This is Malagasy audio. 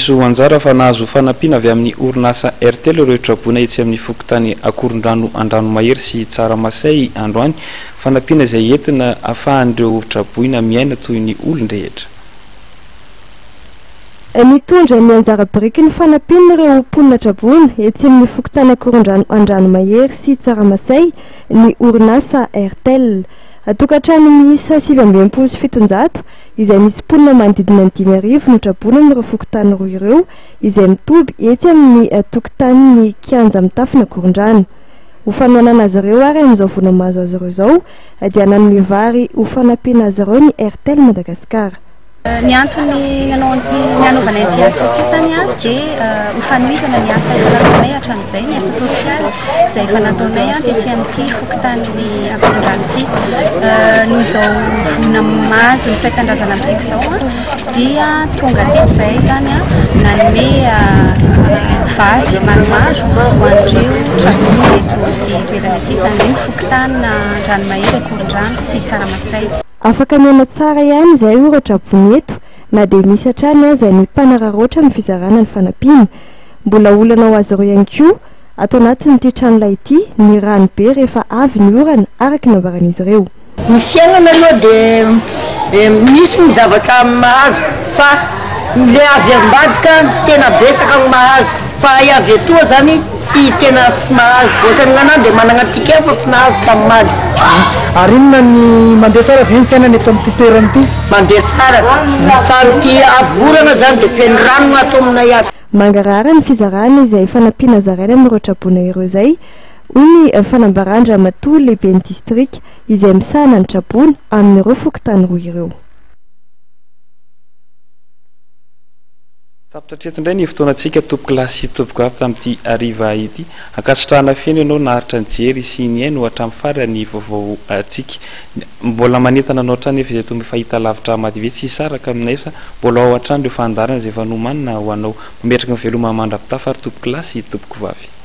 diso anjara fa nahazo fanampiana avy amin'ny orinasa RTL ireo traboina etsy amin'ny fokontany Akorondrano Andranomahery sy Tsaramasay androany, fanampiana izay entina ahafahan'ireo traboina miaina toy ny olon-drehetra. Mitondra ny anjara biriky ny fanampiana ireo mponina traboina etsy amin'ny fokontany Akorondrano Andranomahery sy Tsaramasay ny orinasa RTL. Tokantrano miisa 727 izay misy mponina manodidina ny 5,000 no traboina amin'ireo fokontany roa ireo izay mitoby etsy amin'ny tokotanin'ny kianja mitafina Akorondrano. Ho fanohanana azy ireo ary amin'izao voana mahazo azy ireo izao dia nanome vary ho fanampiana azy ireo ny RTL Madagasikara. Ny antony nanaovana ity asa ity zany dia ho fanomezana ny asa efa nataonay hatramin'izay, ny asa sosialy izay efa nataonay dia ety amin'ity fokontany Akorondrano ity. Noho izao voana mahazo ny fahitandrazana amintsika izao dia tonga teto izay zany nanome vary maromaro ho an'ireo traboina eto ity toerana ity, izany hoe ny fokontany Andranomahery, Akorondrano sy Tsaramasay. Afaka miaina tsara ihany izay ora trabony eto na dia misy hatrany izay ny mpanararoatra amin'ny fizarana ny fanampiana. Mbola olana ho azy ireo ihany koa atao anatin'ity tranolay ity ny rano be rehefa avy ny orana araka nambaran'izy ireo. Ny fiainana aloha dia misy ny zavatra mahazo fa le avy ambadika tena besaka ny mahazo fa avy etoa zany sy tena sy mahazo ohatrany gn'anahy dia manana tikefa fa nahazo tamin'ny maly. Ary inona ny mandeha tsara ve ny fiainana eto amin'ity toerana ity? Mandeha tsara fa amin'ity avorana zany dia feno rano atao aminay azy. Mangarara ny fizarana izay fanampiana zaraina amin'ireo traboina ireo izay hoy ny fanambarandra Matoa lehiben'ny distrika izay misahana ny traboina amin'ireo fokontany roa ireo. Tapitra indray ny fotoanantsika tompoko lasy tompoko avy tamin'ity ariva ity, ankasitrahana feno ianao naharitra ny jery sy ny aino hatramin'ny farany vaovao antsika. Mbola manentana anao hatrany efa izay tomby fahita lavitra madive tsy hisaraka aminay fa mbola ao hatrany ireo fandarana izay efa nomanina ho anao. Mametraka ny veloma mandra-pitafa ary tompoko lasy tompoko vavy.